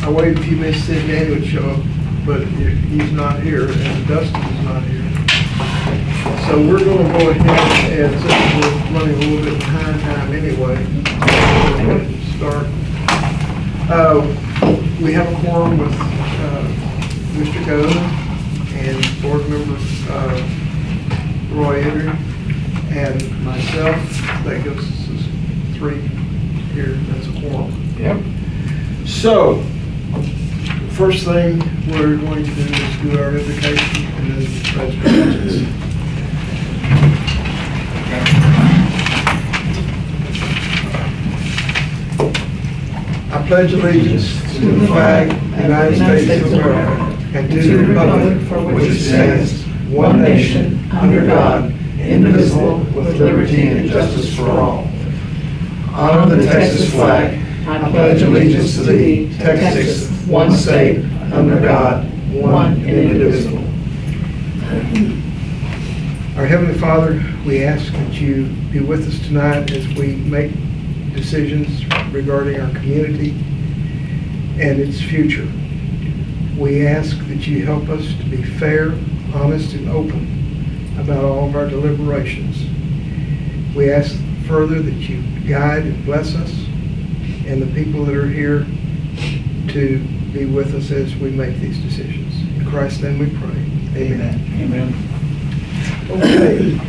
I waited a few minutes to see if Danny would show up, but he's not here, and Dustin is not here. So we're going to go ahead and, since we're running a little bit behind time anyway, go ahead and start. We have a quorum with Mr. Gona and board member Roy Edry and myself. That gives us 3 here. That's a quorum. Yep. So, first thing we're going to do is do our invocation and then the pledge of allegiance. I pledge allegiance to the flag of the United States of America and to the republic for which it stands, one nation, under God, indivisible, with liberty and justice for all. Honor the Texas flag. I pledge allegiance to thee, Texas, one state, under God, one and indivisible. Our Heavenly Father, we ask that you be with us tonight as we make decisions regarding our community and its future. We ask that you help us to be fair, honest, and open about all of our deliberations. We ask further that you guide and bless us and the people that are here to be with us as we make these decisions. In Christ's name we pray. Amen. Amen. Okay.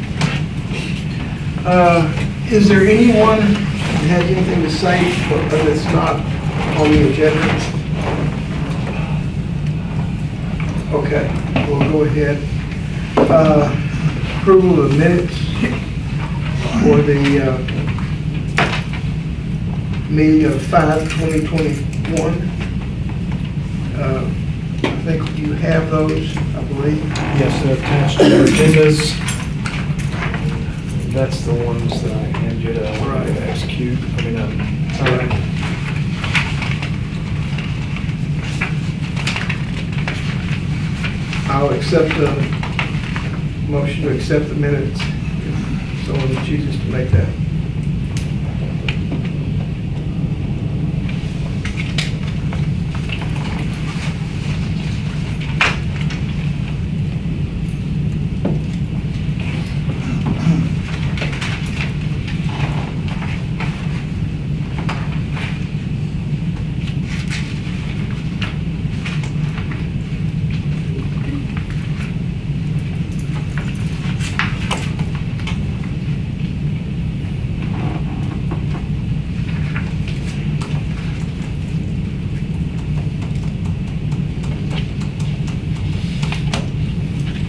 Is there anyone that has anything to say that's not on the agenda? Okay, we'll go ahead. Approval of minutes for the meeting of 5/2021. I think you have those, I believe. Yes, they're attached to your agendas. That's the ones that I hand you to execute. All right. I'll accept the motion to accept the minutes if someone chooses to make that.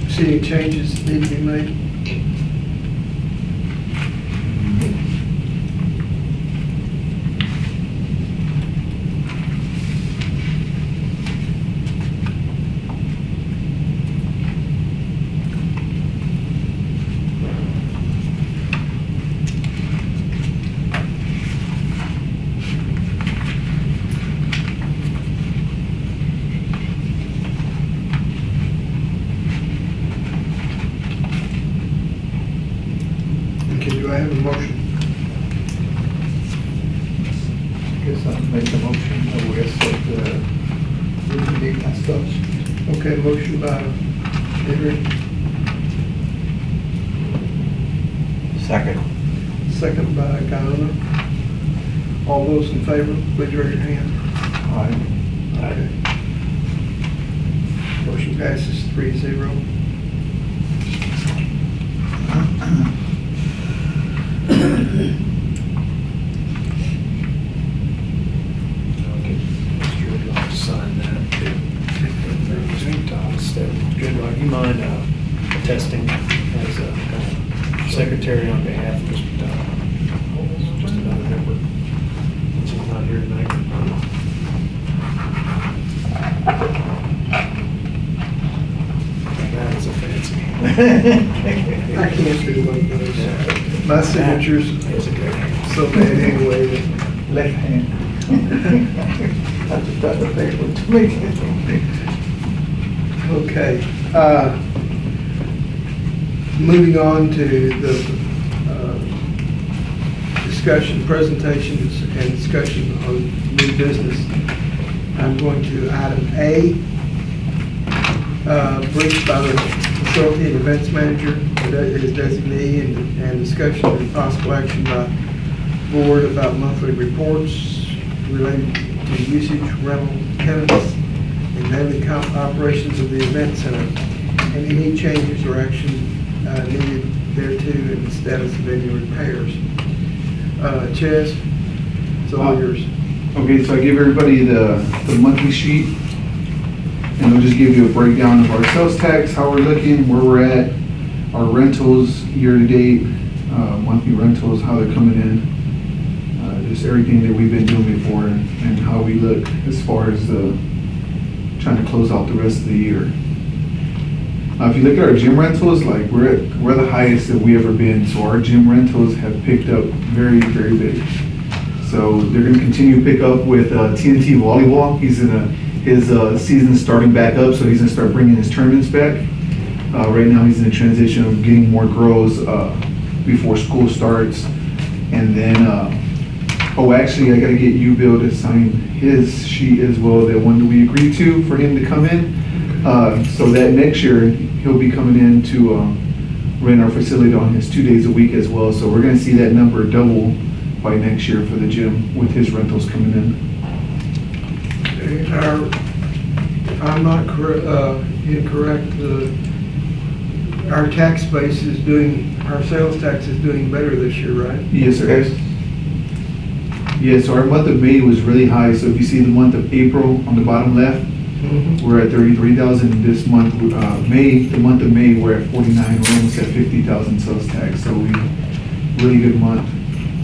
See any changes that need to be made? Do I have a motion? Guess I'll make a motion, I guess, that we can meet and such. Okay, motion by Henry, Second. second by Guyana. All those in favor, please raise your hand. Aye. Okay. Motion passes 3-0. I'll sign that. Good, Rob. You mind attesting as a secretary on behalf of Mr. Todd? Just another member. She's not here tonight. That is a fancy. I can't do one of those. My signature's It's a good hand. so bad anyway. Left hand. I just got the paper to me. Okay. Moving on to the discussion, presentations, and discussion on new business. I'm going to item A, brief by the facility and events manager, his designee, and discussion and possible action by board about monthly reports related to usage, rental, tenants, and daily operations of the event center, and any changes or action needed thereto in the status of any repairs. Chaz, it's all yours. Okay, so I give everybody the monthly sheet, and I'll just give you a breakdown of our sales tax, how we're looking, where we're at, our rentals year-to-date, monthly rentals, how they're coming in, just everything that we've been doing before, and how we look as far as trying to close out the rest of the year. If you look at our gym rentals, like we're the highest that we ever been, so our gym rentals have picked up very, very big. So they're going to continue to pick up with TNT volleyball. His season's starting back up, so he's going to start bringing his tournaments back. Right now he's in a transition of getting more girls before school starts. And then, actually I got to get you, Bill, to sign his sheet as well, that one that we agreed to for him to come in. So that next year he'll be coming in to rent our facility on his 2 days a week as well. So we're going to see that number double by next year for the gym with his rentals coming in. I'm not incorrect, our tax base is doing, our sales tax is doing better this year, right? Yes, sir. Yeah, so our month of May was really high. So if you see the month of April on the bottom left, we're at 33,000. This month, the month of May, we're at 49. We're almost at 50,000 sales tax. So really good month.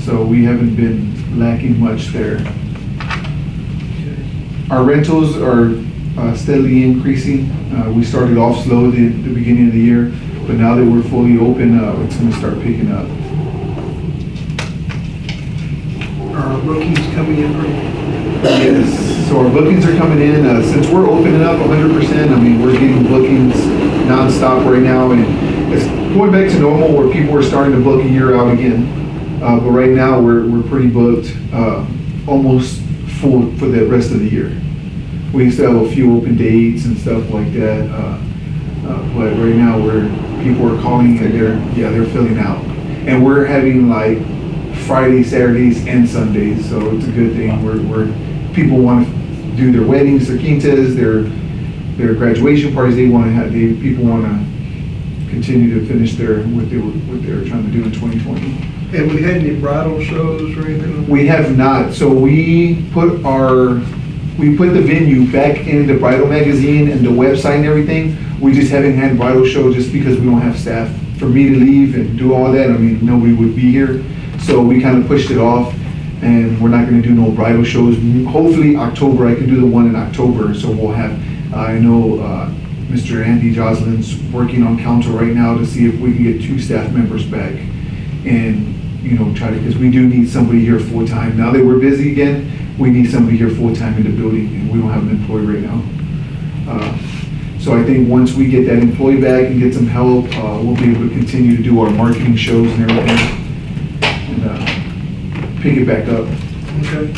So we haven't been lacking much there. Our rentals are steadily increasing. We started off slow at the beginning of the year, but now that we're fully open, it's going to start picking up. Are our bookings coming in pretty? Yes, so our bookings are coming in. Since we're opening up 100%, I mean, we're getting bookings nonstop right now, and it's going back to normal where people are starting to book a year out again. But right now we're pretty booked, almost full for the rest of the year. We still have a few open dates and stuff like that, but right now people are calling and they're filling out, and we're having like Fridays, Saturdays, and Sundays, so it's a good thing. Where people want to do their weddings, their quintas, their graduation parties. People want to continue to finish what they're trying to do in 2020. Have we had any bridal shows or anything? We have not. So we put the venue back in the bridal magazine and the website and everything. We just haven't had bridal show just because we don't have staff. For me to leave and do all that, I mean, nobody would be here. So we kind of pushed it off, and we're not going to do no bridal shows. Hopefully October, I can do the one in October. So we'll have, I know Mr. Andy Jocelyn's working on council right now to see if we can get 2 staff members back, and because we do need somebody here full time. Now that we're busy again, we need somebody here full time in the building, and we don't have an employee right now. So I think once we get that employee back and get some help, we'll be able to continue to do our marketing shows and everything, and pick it back up. Okay.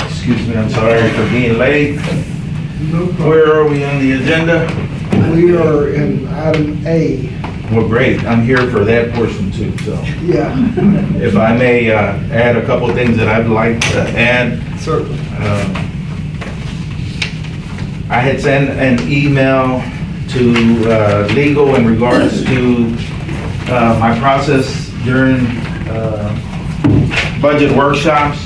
Excuse me, I'm sorry for being late. No problem. Where are we on the agenda? We are in item A. Well, great, I'm here for that portion too, so. Yeah. If I may add a couple of things that I'd like to add. Certainly. I had sent an email to legal in regards to my process during budget workshops,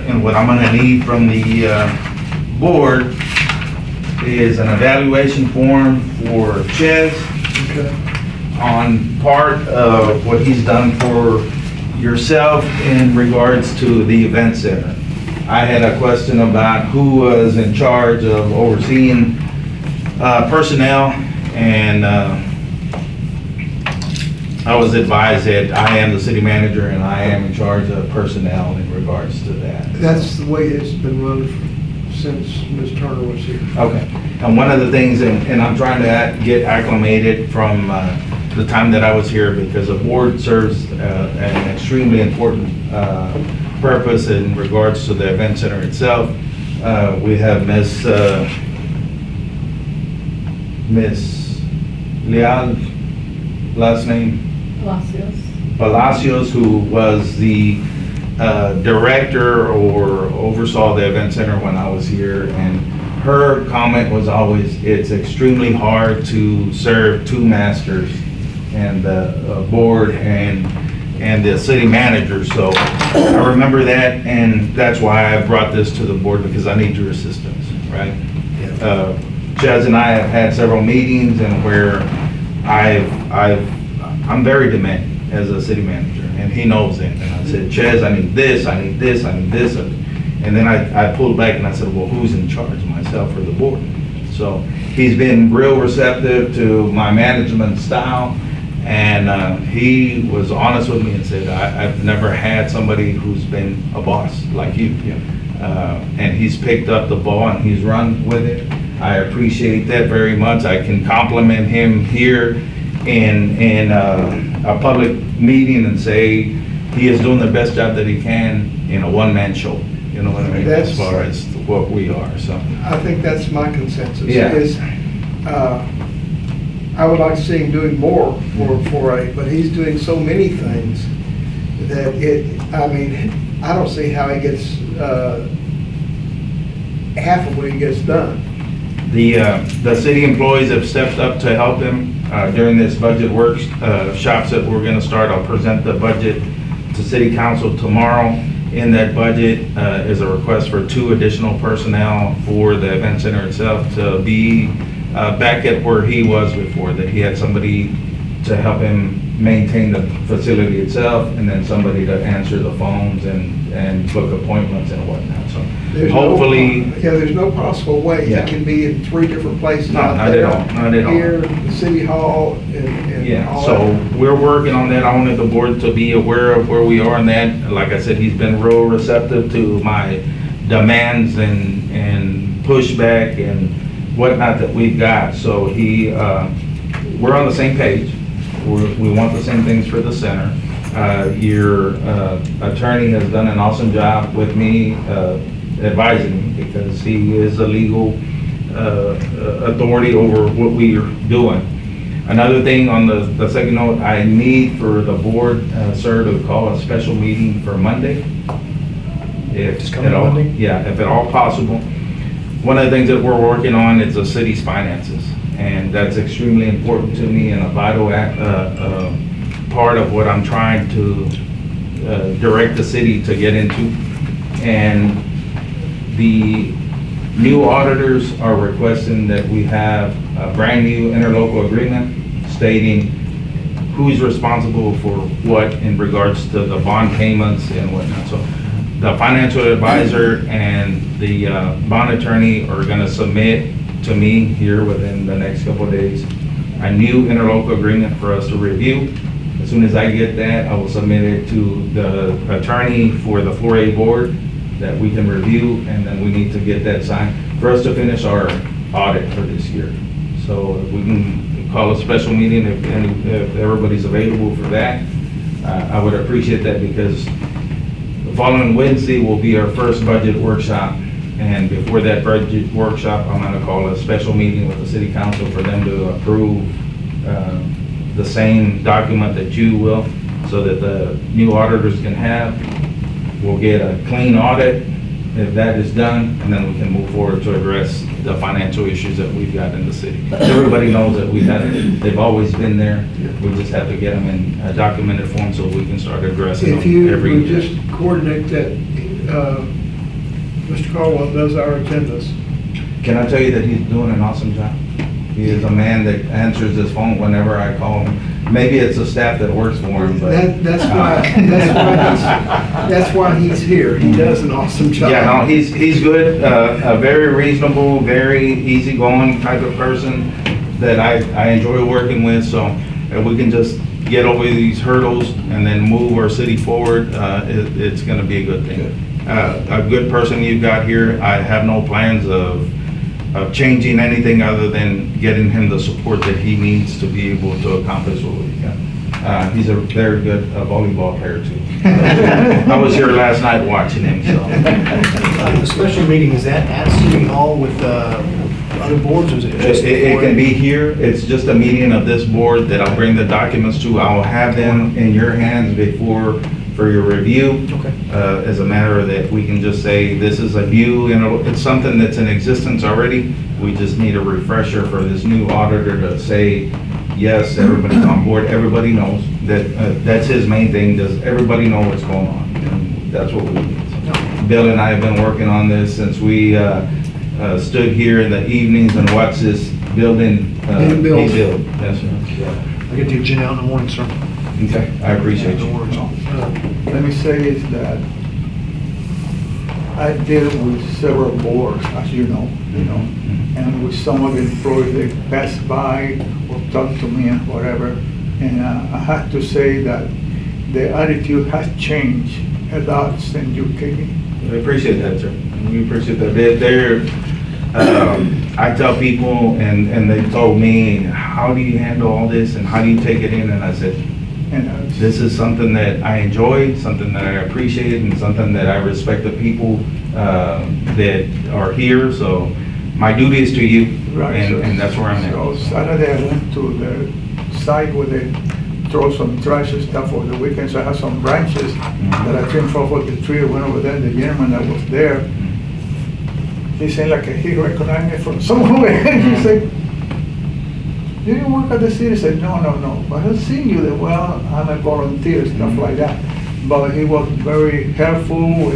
and what I'm gonna need from the board is an evaluation form for Ches on part of what he's done for yourself in regards to the event center. I had a question about who was in charge of overseeing personnel, and I was advised that I am the city manager and I am in charge of personnel in regards to that. That's the way it's been run since Ms. Turner was here. Okay, and one of the things, and I'm trying to get acclimated from the time that I was here, because the board serves an extremely important purpose in regards to the event center itself. We have Miss Leal, last name? Palacios, who was the director or oversaw the event center when I was here, and her comment was always, it's extremely hard to serve two masters, and the board and the city manager. So I remember that, and that's why I brought this to the board, because I need your assistance, right? Chaz and I have had several meetings and where I'm very demanding as a city manager, and he knows it. And I said, Chaz, I need this, I need this, I need this. And then I pulled back and I said, well, who's in charge, myself or the board? So he's been real receptive to my management style, and he was honest with me and said, I've never had somebody who's been a boss like you. And he's picked up the ball and he's run with it. I appreciate that very much. I can compliment him here in a public meeting and say he is doing the best job that he can in a one-man show. You know what I mean? As far as what we are, so. I think that's my consensus. Yeah. Is, I would like to see him doing more but he's doing so many things that I don't see how he gets half of what he gets done. The city employees have stepped up to help him during this budget workshops that we're gonna start. I'll present the budget to city council tomorrow. In that budget is a request for 2 additional personnel for the event center itself to be back at where he was before, that he had somebody to help him maintain the facility itself, and then somebody to answer the phones and book appointments and whatnot. So hopefully. There's no possible way Yeah. he can be in 3 different places. No, out not there, at all, not at all. Here, the city hall, and Yeah, all so that. we're working on that. I wanted the board to be aware of where we are on that. Like I said, he's been real receptive to my demands and pushback and whatnot that we've got. So we're on the same page. We want the same things for the center. Your attorney has done an awesome job with me, advising me, because he is a legal authority over what we are doing. Another thing on the second note, I need for the board, sir, to call a special meeting for Monday. If This coming at all, Monday? Yeah, if at all possible. One of the things that we're working on is the city's finances, and that's extremely important to me and a vital part of what I'm trying to direct the city to get into. And the new auditors are requesting that we have a brand new interlocal agreement stating who's responsible for what in regards to the bond payments and whatnot. So the financial advisor and the bond attorney are gonna submit to me here within the next couple of days a new interlocal agreement for us to review. As soon as I get that, I will submit it to the attorney for the 4A board that we can review, and then we need to get that signed for us to finish our audit for this year. So if we can call a special meeting if everybody's available for that, I would appreciate that, because the following Wednesday will be our first budget workshop. And before that budget workshop, I'm gonna call a special meeting with the city council for them to approve the same document that you will, so that the new auditors can have. We'll get a clean audit if that is done, and then we can move forward to address the financial issues that we've got in the city. Everybody knows that they've always been there. We just have to get them in a documented form so we can start addressing If them you every would day. just coordinate that, Mr. Caldwell does our agendas. Can I tell you that he's doing an awesome job? He is a man that answers his phone whenever I call him. Maybe it's the staff that works for him, but. That's why he's here. He does an awesome job. Yeah, no, he's good, a very reasonable, very easygoing type of person that I enjoy working with. So if we can just get over these hurdles and then move our city forward, it's gonna be a good thing. A good person you've got here. I have no plans of changing anything other than getting him the support that he needs to be able to accomplish what we can. He's a very good volleyball player too. I was here last night watching him, so. The special meeting, is that at City Hall with other boards, or is it just? It can be here. It's just a meeting of this board that I'll bring the documents to. I will have them in your hands for your review. Okay. As a matter that we can just say, this is a new, it's something that's in existence already. We just need a refresher for this new auditor to say, yes, everybody's on board. Everybody knows that, that's his main thing. Does everybody know what's going on? And that's what we need. Bill and I have been working on this since we stood here in the evenings and watched this building Being built. be built. Yes, sir. I get the agenda out in the morning, sir. Okay, I appreciate No you. worries. Let me say is that I deal with several boards, as you know, and with some of the employees, they pass by or talk to me and whatever, and I have to say that the attitude has changed a lot since you came in. I appreciate that, sir. We appreciate that. I tell people, and they told me, how do you handle all this and how do you take it in? And I said, And this is something that I enjoy, something that I appreciate, and something that I respect the people that are here. So my duty is to you, Right, and that's where I'm So at. Saturday I went to the site where they throw some trash and stuff over the weekend, so I had some branches that I trimmed off of the tree. I went over there, the gentleman that was there, he said like he recognized me from somewhere. He said, "You didn't work at the city?" I said, no, but I've seen you there. Well, I'm a volunteer, stuff like that. But he was very helpful,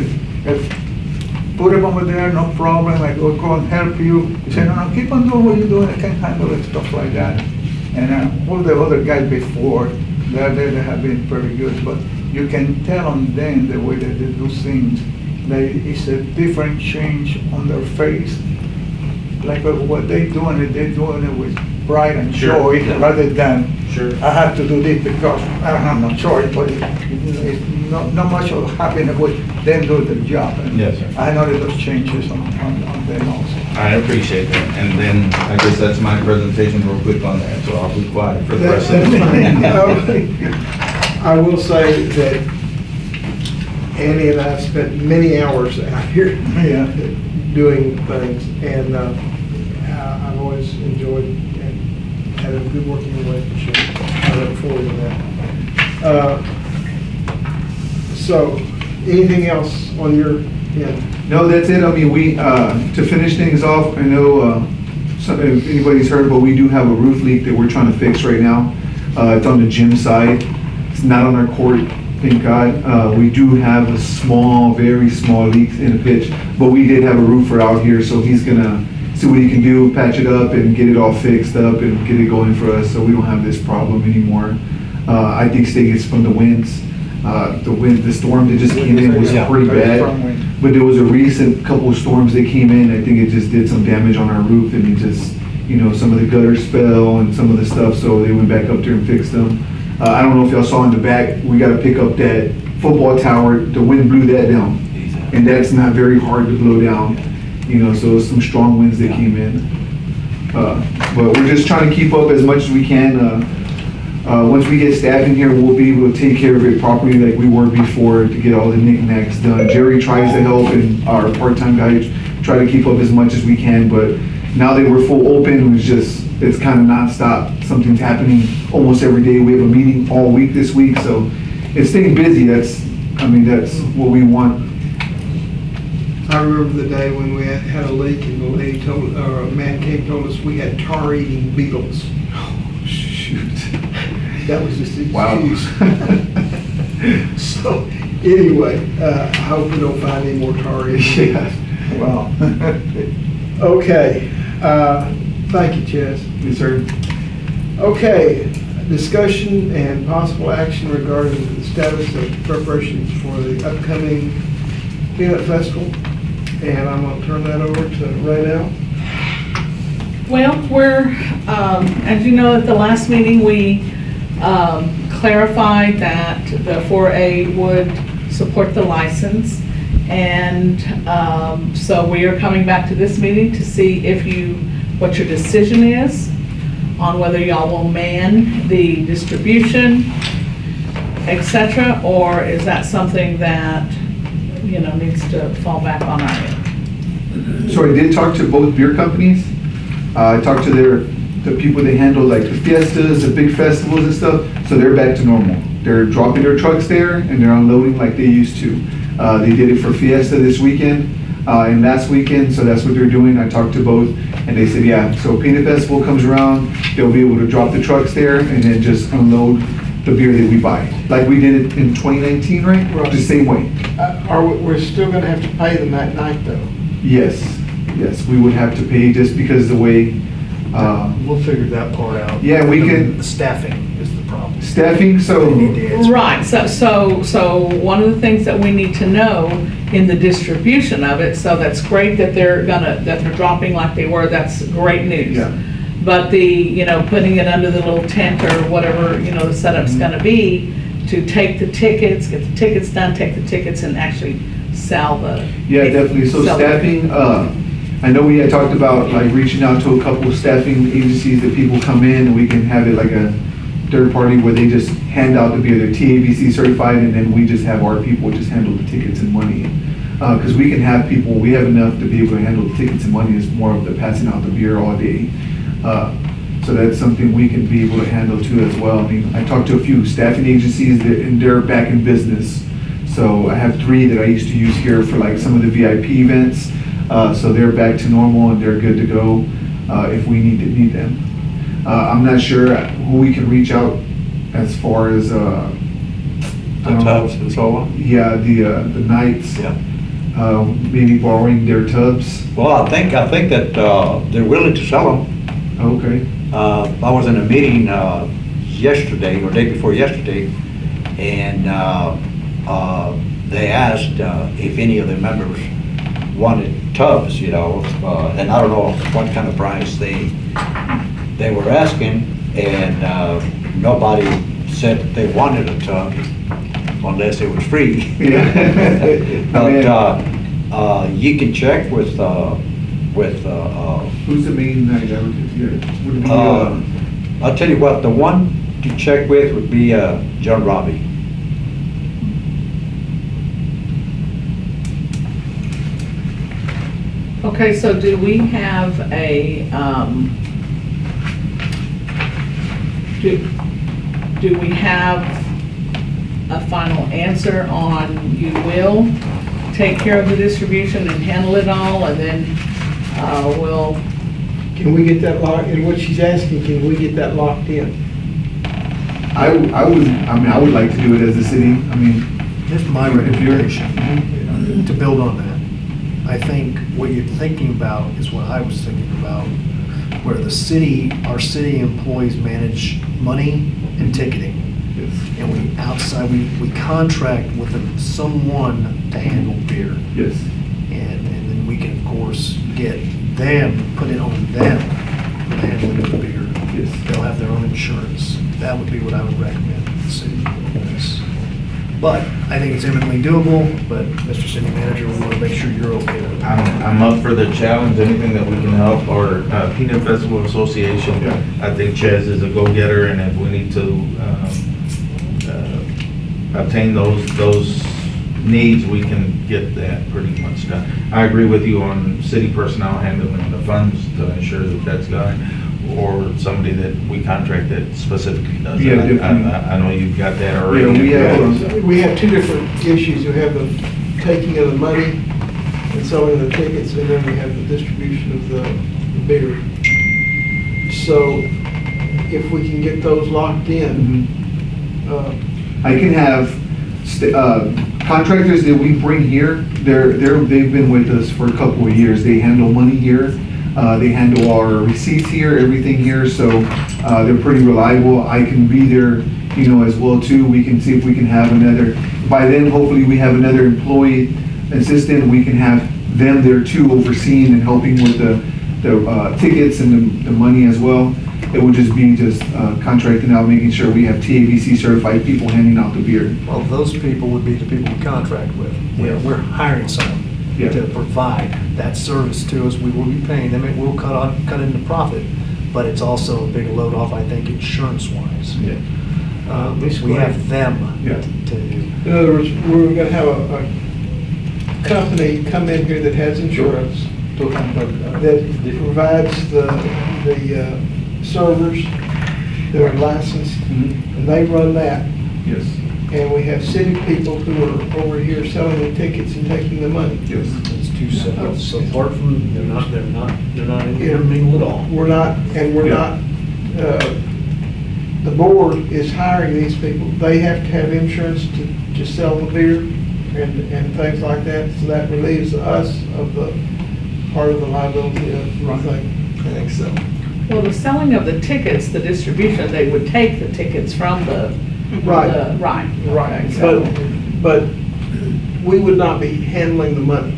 put him over there, no problem, I go and help you. He said, no, keep on doing what you're doing, I can handle it, stuff like that. And all the other guys before, they have been very good, but you can tell on them the way that they do things, it's a different change on their face. Like what they're doing it with pride and Sure. joy, rather than, Sure. I have to do this because I don't have no choice, but it's not much of happiness with them doing the job. And Yes, sir. I know that those changes on them also. I appreciate that. And then I guess that's my presentation real quick on that, so I'll be quiet for the rest of the time. I will say that Andy and I have spent many hours out here Yeah. doing things, and I've always enjoyed and had a good working relationship. I look forward to that. So, anything else on your end? No, that's it. I mean, we, to finish things off, I know, if anybody's heard, but we do have a roof leak that we're trying to fix right now. It's on the gym side. It's not on our court, thank God. We do have a small, very small leak in the pitch, but we did have a roofer out here, so he's gonna see what he can do, patch it up and get it all fixed up and get it going for us, so we don't have this problem anymore. I think it's from the winds. The storm that just came in was Yeah, pretty very bad. strong wind. But there was a recent couple of storms that came in, I think it just did some damage on our roof, and it just, some of the gutters fell and some of the stuff, so they went back up there and fixed them. I don't know if y'all saw in the back, we gotta pick up that football tower, the wind blew that down. And that's not very hard to blow down, so it was some strong winds that came in. But we're just trying to keep up as much as we can. Once we get staff in here, we'll be able to take care of it properly like we were before to get all the knickknacks done. Jerry tries to help, and our part-time guys try to keep up as much as we can, but now that we're full open, it's kind of nonstop. Something's happening almost every day. We have a meeting all week this week, so it's staying busy. That's what we want. I remember the day when we had a leak and the lady told, or a man came and told us we had tar-eating beetles. Shoot. That was just the Wow. excuse. So, anyway, I hope we don't find any more tar-eating. Yeah. Wow. Okay, thank you, Chess. Yes, sir. Okay, discussion and possible action regarding the status of preparations for the upcoming Peanut Festival. And I'm gonna turn that over to Ray now. Well, we're, as you know, at the last meeting, we clarified that the 4A would support the license. And so we are coming back to this meeting to see what your decision is on whether y'all will man the distribution et cetera? Or is that something that, you know, needs to fall back on our end? So I did talk to both beer companies. I talked to the people that handle like the fiestas, the big festivals and stuff, so they're back to normal. They're dropping their trucks there and they're unloading like they used to. They did it for Fiesta this weekend and last weekend, so that's what they're doing. I talked to both and they said, yeah, so Peanut Festival comes around, they'll be able to drop the trucks there and then just unload the beer that we buy. Like we did it in 2019, right? Right. The same way. We're still gonna have to pay them that night, though? Yes, we would have to pay just because the way, We'll figure that part out. Yeah, we can- The staffing is the problem. staffing, so. They need to answer. Right, so one of the things that we need to know in the distribution of it, so that's great that they're dropping like they were, that's great news. Yeah. But the, you know, putting it under the little tent or whatever, you know, the setup's gonna be, to take the tickets, get the tickets done, take the tickets and actually sell the. Yeah, definitely. So sell the- staffing, I know we had talked about like reaching out to a couple of staffing agencies that people come in and we can have it like a third party where they just hand out the beer, they're TABC certified, and then we just have our people just handle the tickets and money. Because we can have people, we have enough to be able to handle the tickets and money. It's more of the passing out the beer all day. So that's something we can be able to handle too as well. I mean, I talked to a few staffing agencies and they're back in business. So I have 3 that I used to use here for like some of the VIP events. So they're back to normal and they're good to go if we need them. I'm not sure who we can reach out as far as The tubs and so on? Yeah, the nights. Yeah. Maybe borrowing their tubs. Well, I think that they're willing to sell them. Okay. I was in a meeting yesterday or day before yesterday, and they asked if any of the members wanted tubs, you know, and I don't know what kind of price they were asking, and nobody said that they wanted a tub unless it was free. Yeah. But you can check with Who's the main guy that would get would it be, I'll tell you what, the one to check with would be John Robbie. Okay, so do we have a, do we have a final answer on you will take care of the distribution and handle it all, and then we'll, Can we get that locked, and what she's asking, can we get that locked in? I would like to do it as a city. I mean, Here's my If you're- recommendation, to build on that. I think what you're thinking about is what I was thinking about, where our city employees manage money and ticketing. yes, And we contract with someone to handle beer. yes. And then we can, of course, get them, put it on them for the handling of the beer. Yes. They'll have their own insurance. That would be what I would recommend to the city. Yes. But I think it's eminently doable, but Mr. City Manager, we want to make sure you're okay with it. I'm up for the challenge, anything that we can help, our Peanut Festival Association. Yeah. I think Ches is a go-getter, and if we need to obtain those needs, we can get that pretty much done. I agree with you on city personnel handling the funds to ensure that that's done, or somebody that we contract that specifically does it. Yeah, definitely. I know you've got that already. We have 2 different issues. We have the taking of the money and selling the tickets, and then we have the distribution of the beer. So if we can get those locked in, I can have contractors that we bring here. They've been with us for a couple of years. They handle money here. They handle our receipts here, everything here. So they're pretty reliable. I can be there, you know, as well too. We can see if we can have another. By then, hopefully, we have another employee assistant. We can have them there too, overseeing and helping with the tickets and the money as well. It would just be contracting out, making sure we have TABC certified people handing out the beer. Well, those people would be the people we contract with. We're hiring someone Yeah. to provide that service to us. We will be paying them, and we'll cut into profit, but it's also a big load off, I think, insurance-wise. Yeah. We have them Yeah. to do. In other words, we're gonna have a company come in here that has insurance, that provides the servers, they're licensed, and they run that. Yes, And we have city people who are over here selling the tickets and taking the money. yes. It's two separate, so apart from, they're not intermingled at all. We're not, and we're Yeah. not, the board is hiring these people. They have to have insurance to sell the beer and things like that. So that relieves us of the part of the liability of the thing. I think so. Well, the selling of the tickets, the distribution, they would take the tickets from the. Right. Right. Right, Okay, so- but we would not be handling the money.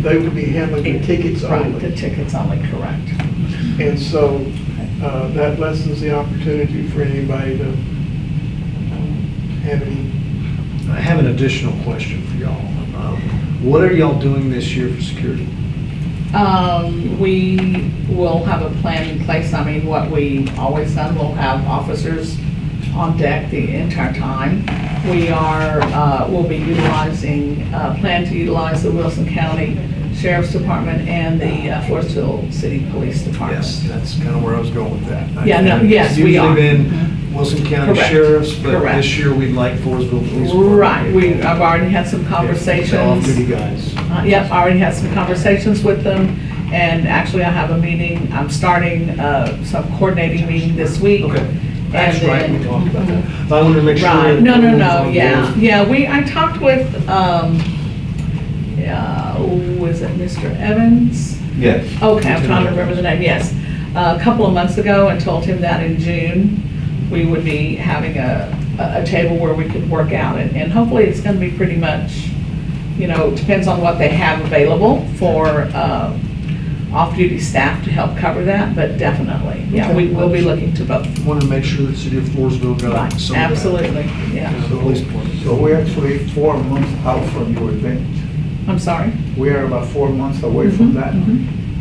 They would be handling the tickets Right, the only. tickets only, correct. And so, that lessens the opportunity for anybody to have any. I have an additional question for y'all. What are y'all doing this year for security? We will have a plan in place. I mean, what we always done, we'll have officers on deck the entire time. We'll be utilizing, plan to utilize the Wilson County Sheriff's Department and the Floresville City Police Department. Yes, that's kind of where I was going with that. Yeah, no, yes, we are. It's usually been Wilson County Correct. Sheriffs, but Correct. this year we'd like Floresville Police Department. Right, I've already had some The conversations. off-duty guys. Yep, I already had some conversations with them, and actually I have a meeting, I'm starting some coordinating meeting this week. Okay. And That's right, we then- talked about that. I wanted to make sure. Right, that no, everyone's on yeah, board. yeah, I talked with, was it Mr. Evans? Yes. Okay, I'm trying to remember the name, yes. A couple of months ago, and told him that in June, we would be having a table where we could work out, and hopefully it's gonna be pretty much, it depends on what they have available for, off-duty staff to help cover that, but definitely, yeah, we will be looking to both. Wanted to make sure that City of Floresville got Right, some of that. absolutely, yeah. The police department. So we're actually 4 months out from your event. I'm sorry? We are about 4 months away from that.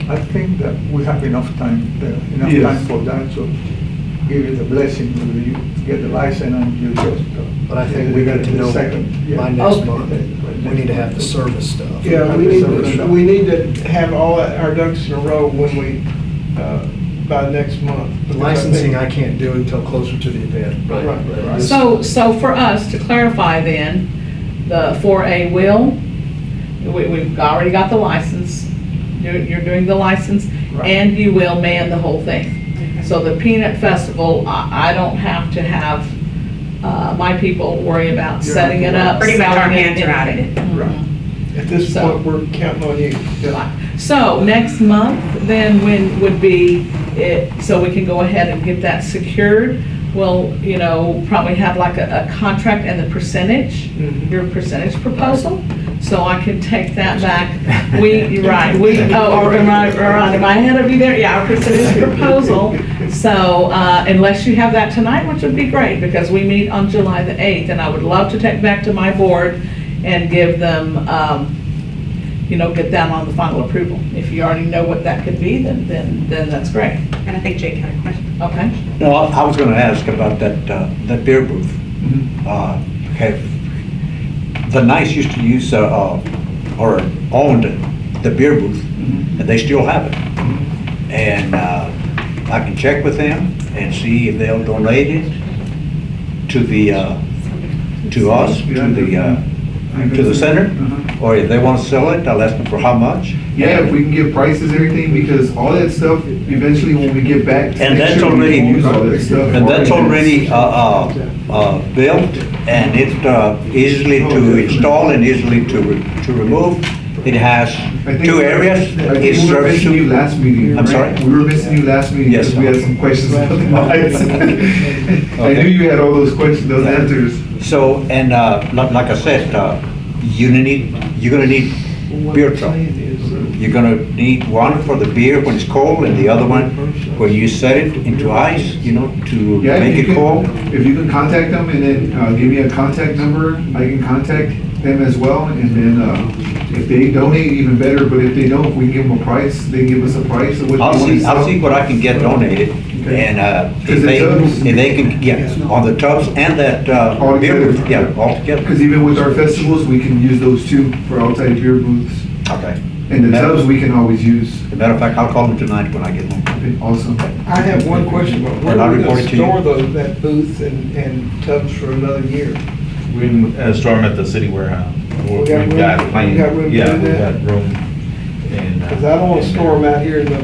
I think that we have enough time, enough Yes. time for that to give you the blessing, whether you get the license and you just. But I think we need to know by next Okay. month. We need to have the service stuff. Yeah, we need to have all our ducks in a row when we, by next month. The licensing, I can't do until closer to the event. Right. So for us, to clarify then, the 4A will, we've already got the license, you're doing the license, and you will man the whole thing. So the Peanut Festival, I don't have to have my people worry about setting it up. Pretty much our selling it, hands are out of it. anything. Right. At this So- point, we're counting on you. Right. So next month, then when would be, so we can go ahead and get that secured. We'll, probably have like a contract and the percentage, Mhm. your percentage proposal. So I can take that back. Am I ahead of you there? Yeah, our percentage proposal. So unless you have that tonight, which would be great, because we meet on July the 8th, and I would love to take back to my board and give them, get that on the final approval. If you already know what that could be, then that's great. And I think Jake had a question. Okay? No, I was gonna ask about that beer booth. Okay, the Knights used to use, or owned the beer booth, and they still have it. And I can check with them and see if they'll donate it to to us, to the center, or if they want to sell it, I'll ask them for how much. Yeah, if we can get prices, everything, because all that stuff, eventually when we get back. And next that's year, we can already, use all that stuff. and that's already built, and it's easily to install and easily to remove. It has I think 2 areas. I think It we were serves missing you two. last meeting. I'm right? sorry? We were missing you last meeting Yes, because we had sir. some questions about the lights. I Okay. knew you had all those questions, those answers. So, and like I said, you're gonna need beer truck. You're gonna need one for the beer when it's cold, and the other one when you set it into ice, to Yeah, make if you it cold. can, if you can contact them and then give me a contact number, I can contact them as well. And then if they donate, even better, but if they don't, we can give them a price, they give us a price of what they I'll want to see sell. what I can get donated, Okay. And Is if it they, tubs? if they can, yeah, on the tubs and that All beer together? booth, yeah, all together. Because even with our festivals, we can use those too for outside beer booths. Okay. And the tubs we can always use. As a matter of fact, I'll call them tonight when I get home. Okay, awesome. I have one question, but where And I'll are we report going it to to you. store that booth and tubs for another year? We can store them at the city warehouse. We got room- plenty- we got room to Yeah, do we that? got room. And, Because I don't want to store them out here in the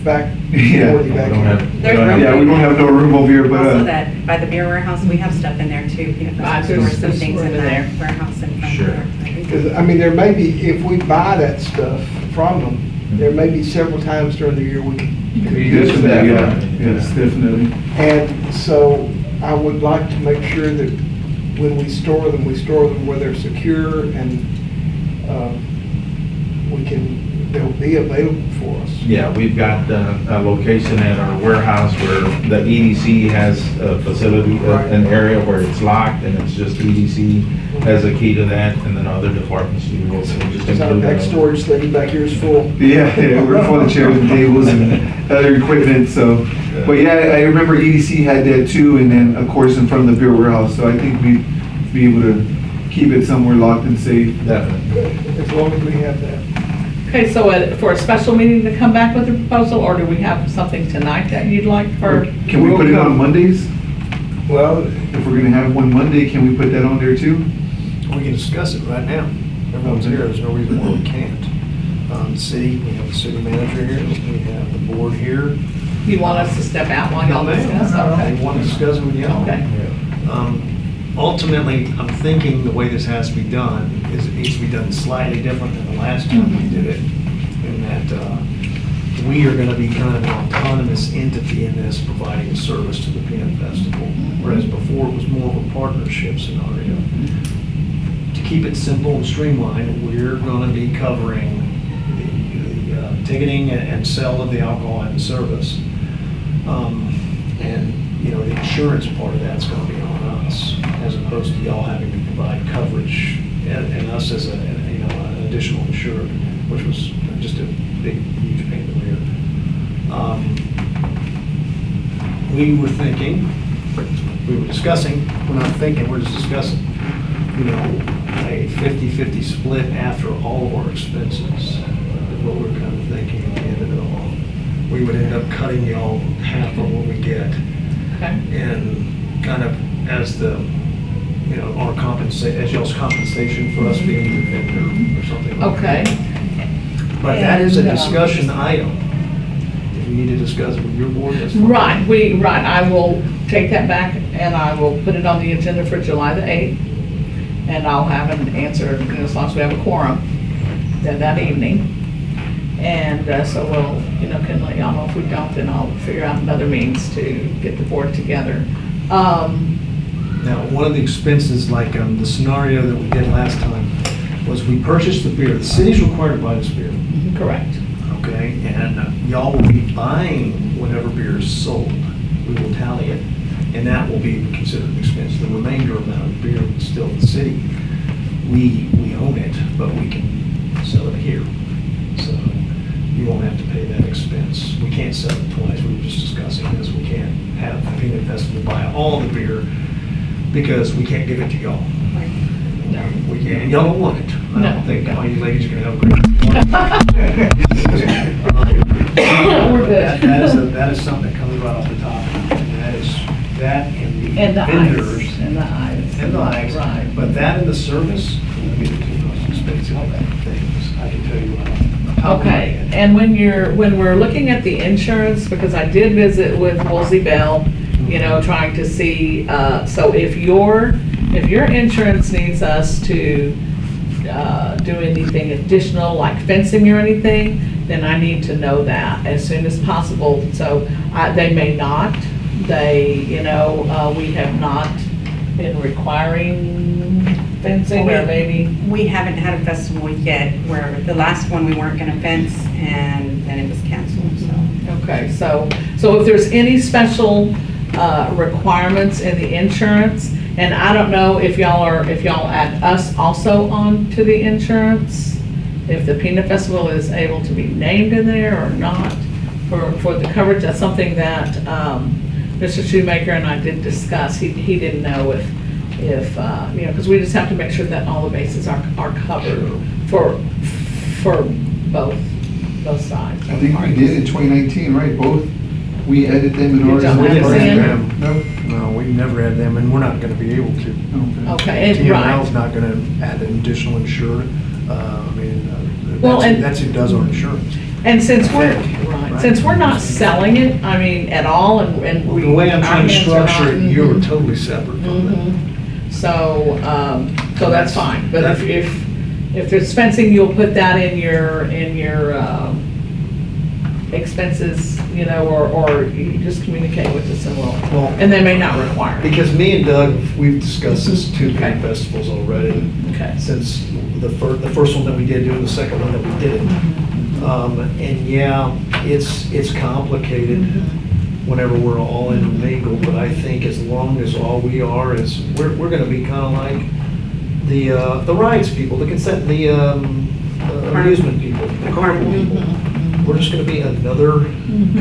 back, Yeah. forty back We don't here. have- we There's don't have- room. Yeah, we don't have no room over here, but, Also that, by the beer warehouse, we have stuff in there too, peanut Right, butter, there's- store some there's things room in in there. that warehouse and from Sure. there. Because, I mean, there may be, if we buy that stuff from them, there may be several times during the year we can use yes, that. yeah, yes, definitely. And so I would like to make sure that when we store them where they're secure and they'll be available for us. Yeah, we've got a location at our warehouse where the EDC has a facility, an area where it's locked and it's just EDC has a key to that, and then other departments do also. Just Because our include back that. storage thing back here is full. Yeah, yeah, we're full of chairs and tables and other equipment, so. But yeah, I remember EDC had that too, and then, of course, in front of the beer warehouse, so I think we'd be able to keep it somewhere locked and safe. Definitely. As long as we have that. Okay, so for a special meeting to come back with a proposal, or do we have something tonight that you'd like for? Can we put it on Mondays? Well, If we're gonna have one Monday, can we put that on there too? We can discuss it right now. Everyone's here, there's no reason why we can't. The city, we have the city manager here, we have the board here. You want us to step out while y'all discuss? I Okay. want to discuss it with y'all. Okay. Ultimately, I'm thinking the way this has to be done is it needs to be done slightly different than the last time we did it. In that we are going to be kind of an autonomous entity in this, providing a service to the Peanut Festival. Whereas before it was more of a partnership scenario. To keep it simple and streamlined, we're going to be covering the ticketing and sale of the alcohol and the service. And, you know, the insurance part of that's going to be on us, as opposed to y'all having to provide coverage and us as an additional insured, which was just a big, huge pain in the rear. We were thinking, we were discussing, we're not thinking, we're just discussing, you know, a 50-50 split after all of our expenses, is what we're kind of thinking at the end of it all. We would end up cutting y'all half of what we get. Okay. And kind of as the, you know, our as y'all's compensation for us being the vendor or something like that. Okay. But that is a And, discussion item. If you need to discuss it with your board, that's fine. Right, I will take that back and I will put it on the agenda for July the 8th. And I'll have an answer, you know, as long as we have a quorum that evening. And so we'll, you know, can let y'all know. If we don't, then I'll figure out another means to get the board together. Now, one of the expenses, like the scenario that we did last time, was we purchased the beer. The city's required to buy this beer, Correct. okay? And y'all will be buying whatever beer is sold. We will tally it, and that will be considered an expense. The remainder amount of beer is still in the city. We own it, but we can sell it here. So you won't have to pay that expense. We can't sell it twice. We were just discussing this. We can't have the Peanut Festival buy all the beer because we can't give it to y'all. No. We can't, and y'all don't want it. I No. don't think all you ladies are gonna have a great. We're good. That is something that comes right off the top, and that is, that and And the the vendors. ice. And the ice. And the ice. Right. But that and the service will be the two most expensive things, I can tell you right off the top of my Okay, head. and when we're looking at the insurance, because I did visit with Woolsey Bell, you know, trying to see, so if your insurance needs us to do anything additional, like fencing or anything, then I need to know that as soon as possible. So they may not, you know, we have not been requiring fencing or maybe. We haven't had a festival yet where the last one we weren't gonna fence and then it was canceled, so. Okay, so if there's any special requirements in the insurance, and I don't know if y'all add us also on to the insurance, if the Peanut Festival is able to be named in there or not. for the coverage. That's something that Mr. Shoemaker and I did discuss. He didn't know if you know, because we just have to make sure that all the bases are covered for both sides. I think we did in 2019, right? Both, we added them in You ours. don't We have never Zane? had them. No? No, we've never had them, and we're not gonna be able to. Okay, and TML's right. not gonna add an additional insured. Well, and- That's who does our insurance. And since we're, Right. since we're not selling it, I mean, at all, and we. The way I'm trying to our hands are structure not- it, you're totally separate from that. Mhm. So that's fine, but if there's fencing, you'll put that in your expenses, you know, or you just communicate with us Well, and they may not require it. Because me and Doug, we've discussed this two Okay. big festivals already. Okay. Since the first one that we did, doing the second one that we did. And yeah, it's complicated whenever we're all intermingled, but I think as long as all we are is, we're gonna be kinda like the rides people, the consent, the amusement people, the carnival people. We're just gonna be another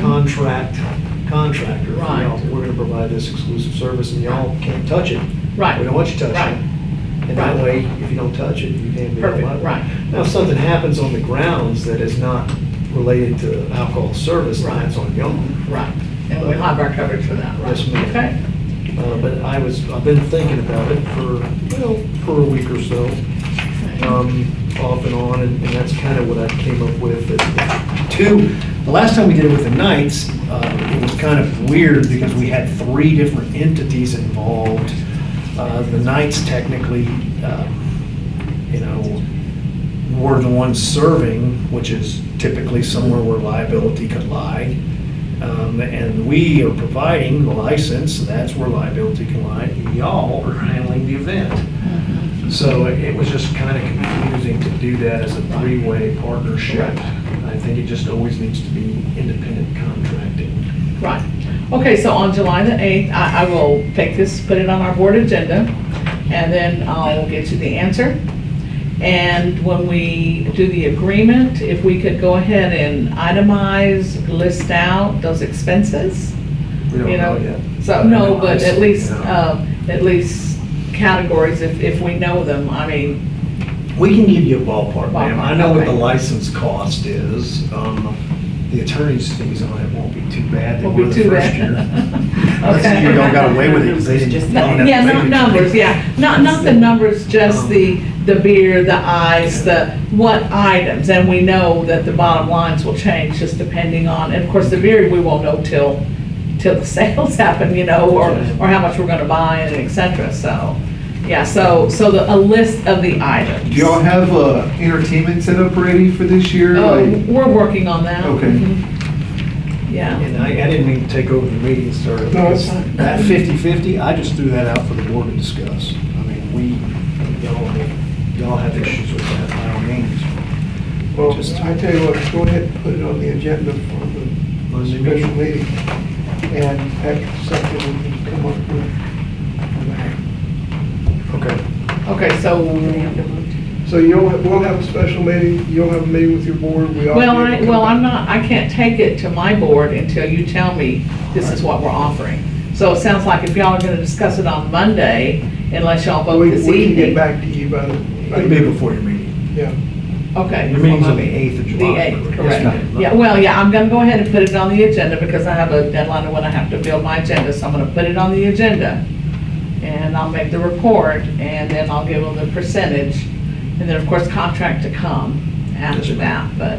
contractor. for Right. y'all. We're gonna provide this exclusive service and y'all can't touch it. Right. We don't want you touching Right. it. And that Right. way, if you don't touch it, you can't be Perfect, liable. right. Now, if something happens on the grounds that is not related to alcohol service, then Right. that's on y'all. Right, and we'll have our coverage for that, right? Yes, ma'am. Okay. But I've been thinking about it for a week or so, off and on, and that's kind of what I came up with. The last time we did it with the Knights, it was kind of weird because we had 3 different entities involved. The Knights technically, you know, were the ones serving, which is typically somewhere where liability could lie. And we are providing the license, so that's where liability can lie. Y'all are handling the event. So it was just kind of confusing to do that as a 3-way partnership. I think it just always needs to be independent contracting. Right. Okay, so on July the 8th, I will take this, put it on our board agenda, and then I'll get you the answer. And when we do the agreement, if we could go ahead and itemize, list out those expenses. We don't You know, know yet. so, no, but I at least categories if we know them, I mean, We can give you a ballpark, ma'am. I know what the Okay. license cost is. The attorney's fees on it won't be too bad. They won't be were the too first bad. year. Okay. Last year y'all got away with it because they didn't. Yeah, not numbers, yeah, not the numbers, just the beer, the ice, the what items, and we know that the bottom lines will change just depending on, and of course, the beer, we won't know till the sales happen, you know, or how much we're gonna buy and et cetera, so, yeah, so a list of the items. Do y'all have entertainment set up ready for this year? Oh, Like- we're working on that. Okay. Mhm. Yeah. And I didn't mean to take over the meeting, sir. No, it's fine. That 50/50, I just threw that out for the board to discuss. I mean, y'all have issues with that, by all means. Well, Just- I tell you what, go ahead and put it on the agenda for the Monday special meeting. meeting. And that's something we can come up with on that. Okay. Okay, so, So we'll have a special meeting, you'll have a meeting with your board, we all. well, I can't take it to my board until you tell me this is what we're offering. So it sounds like if y'all are gonna discuss it on Monday, unless y'all vote We this can get evening. back to you by the. It'll be before your meeting. Yeah. Okay. Your meeting's on the 8th of July. The 8th, Yes, correct. ma'am. Yeah, well, yeah, I'm gonna go ahead and put it on the agenda because I have a deadline of when I have to build my agenda, so I'm gonna put it on the agenda. And I'll make the report, and then I'll give them the percentage, and then, of course, contract to come after Yes, ma'am. that, but,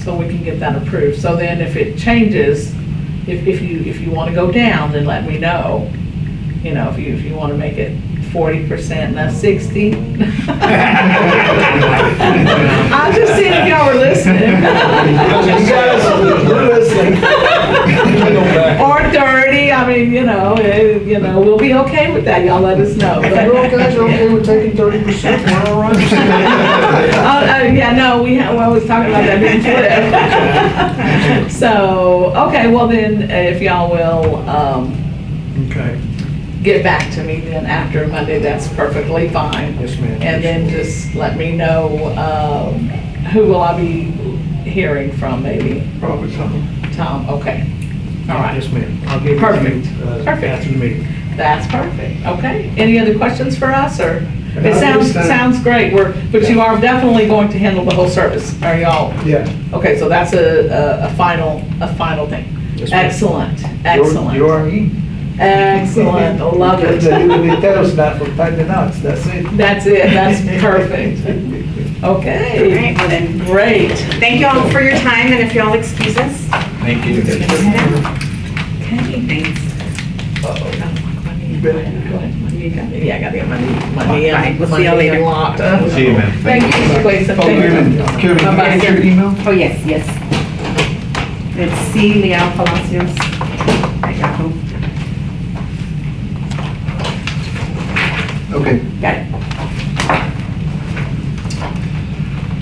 so we can get that approved. So then if it changes, if you wanna go down, then let me know. You know, if you wanna make it 40%, not 60. I was just seeing if y'all were listening. We're listening. Or 30, I mean, we'll be okay with that, y'all let us know. If you guys are okay with taking 30%, we're all right. Yeah, no, we was talking about that being flip. So, okay, well then, if y'all will, Okay. get back to me then after Monday, that's perfectly fine. Yes, ma'am. And then just let me know, who will I be hearing from maybe? Probably something. Tom, okay. All right. Yes, ma'am. I'll give it to Perfect. you Perfect. after the meeting. That's perfect. Okay. Any other questions for us, or? It I sounds, think so. sounds great. But you are definitely going to handle the whole service, are y'all? Yeah. Okay, so that's a final thing. Yes, ma'am. Excellent, excellent. You are in. Excellent, I love They it. tell us that for 5 minutes, that's it. That's it, that's perfect. All Okay, right, well then, great. thank you all for your time, and if y'all excuse us. Thank you. Okay, thanks. Go ahead. You got it. Yeah, I gotta get my knee Right, we'll see y'all later. unlocked. See you, man. Thank you, Mr. Gleason. Oh, Thank you. Kevin, can I get your email? Oh, yes, yes. It's C. Leal Palacios at Yahoo. Okay. Got it.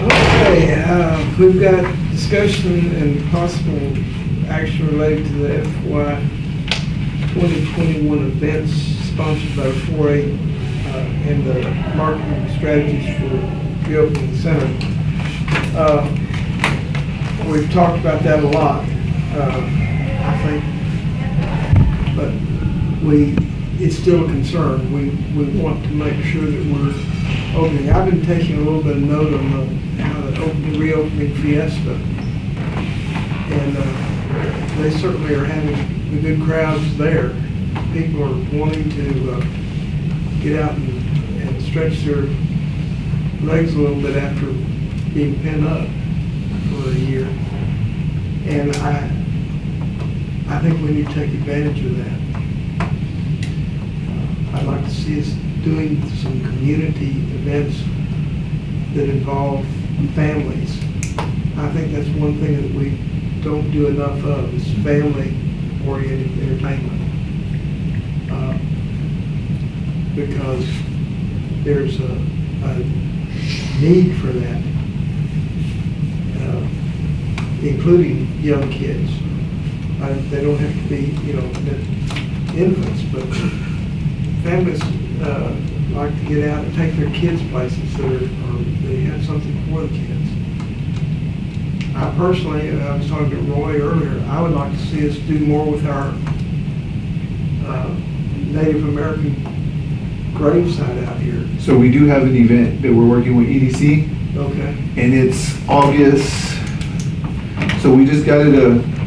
Okay, we've got discussion and possible action related to the FY 2021 events sponsored by 4A and the marketing strategies for reopening the center. We've talked about that a lot, I think, but it's still a concern. We want to make sure that we're opening. I've been taking a little bit of note on how the reopening fiesta, and they certainly are having the good crowds there. People are wanting to get out and stretch their legs a little bit after being pent up for a year. And I think we need to take advantage of that. I'd like to see us doing some community events that involve families. I think that's one thing that we don't do enough of, is family-oriented entertainment. Because there's a need for that, including young kids. They don't have to be, infants, but families like to get out and take their kids places they have something for the kids. I personally, I was talking to Roy earlier, I would like to see us do more with our Native American gravesite out here. So we do have an event that we're working with EDC, Okay. and it's August. So we just got it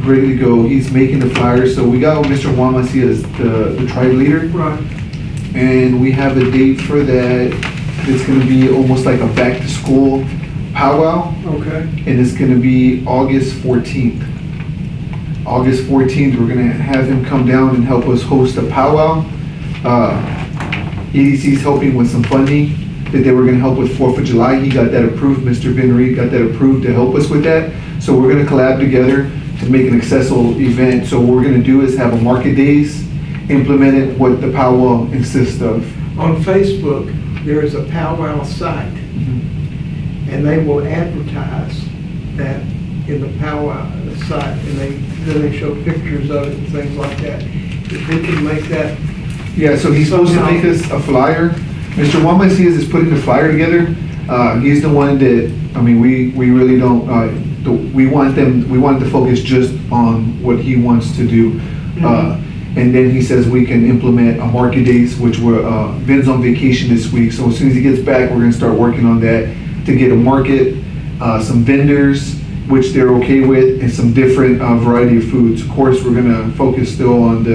ready to go. He's making the flyers. So we got Mr. Juan Macias, the tribe leader, Right. and we have a date for that. It's going to be almost like a back to school powwow, Okay. and it's going to be August 14th. August 14th, we're going to have him come down and help us host a powwow. EDC's helping with some funding that they were going to help with 4th of July. He got that approved. Mr. Ben Reed got that approved to help us with that. So we're going to collab together to make an accessible event. So what we're going to do is have a market days, implement it what the powwow consists of. On Facebook, there is a powwow site, and they will advertise that in the powwow site, and then they show pictures of it and things like that. If we can make that, Yeah, so he's supposed to make us a flyer. Mr. Juan Macias is putting the flyer together. He's the one that, we really don't, we want to focus just on what he wants to do. And then he says we can implement a market days, which Ben's on vacation this week. So as soon as he gets back, we're gonna start working on that to get a market, some vendors, which they're okay with, and some different variety of foods. Of course, we're gonna focus still on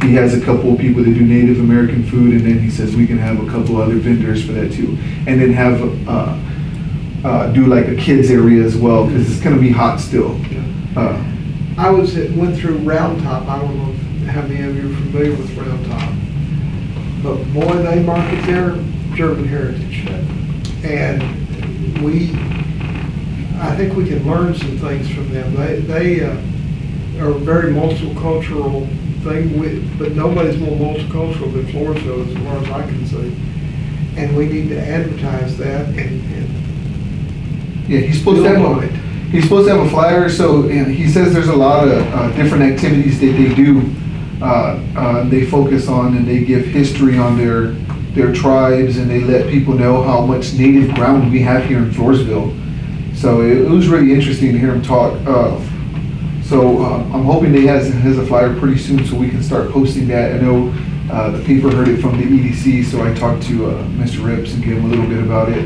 he has a couple of people that do Native American food, and then he says we can have a couple other vendors for that too. And then have, do like a kids area as well, because it's gonna be hot still. I went through Round Top. I don't know how many of you are familiar with Round Top, but boy, they market their German heritage. And I think we can learn some things from them. They are a very multicultural thing, but nobody's more multicultural than Floresville as far as I can see. And we need to advertise that and Yeah, he's supposed to build have on it. He's supposed to have a flyer, so he says there's a lot of different activities that they do. They focus on and they give history on their tribes, and they let people know how much native ground we have here in Floresville. So it was really interesting to hear him talk. So So I'm hoping he has a flyer pretty soon so we can start posting that. I know the paper heard it from the EDC, so I talked to Mr. Rips and gave him a little bit about it.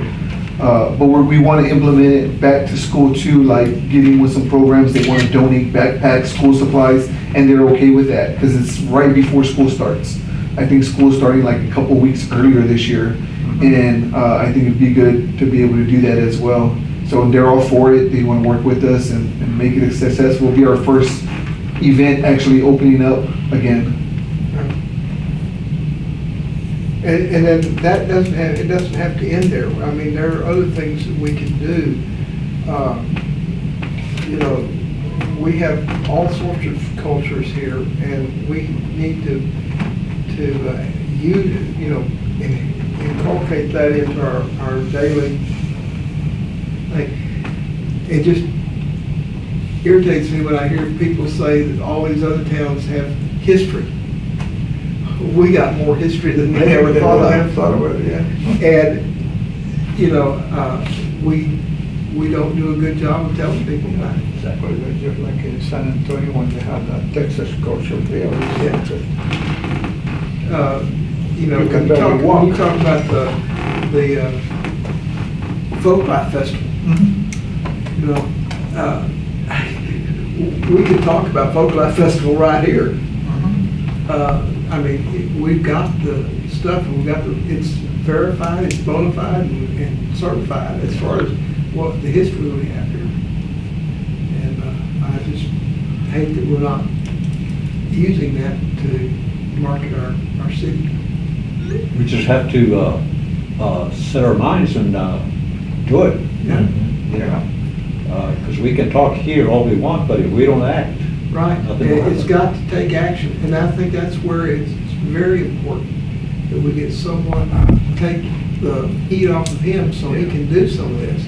But we want to implement it back to school too, like getting with some programs. They want to donate backpacks, school supplies, and they're okay with that because it's right before school starts. I think school's starting like a couple weeks earlier this year, and I think it'd be good to be able to do that as well. So they're all for it. They want to work with us and make it a success. It will be our first event actually opening up again. And then that doesn't have to end there. I mean, there are other things that we can do. You know, we have all sorts of cultures here, and we need to you know, inculcate that into our daily. Like, it just irritates me when I hear people say that all these other towns have history. We got more history than they ever thought of. Yeah. And, you know, we don't do a good job of telling people about it. Exactly, just like in San Antonio when they have that Texas culture there. You know, You can when you barely talk about the folk life festival, you know, we could talk about folk life festival right here. I mean, we've got the stuff, and it's verified, it's bona fide, and certified as far as what the history we have here. And I just hate that we're not using that to market our city. We just have to set our minds and do it. Yeah. You know, because we can talk here all we want, but if we don't act, Right, nothing will it's happen. got to take action, and I think that's where it's very important that we get someone to take the heat off of him so he can do some of this.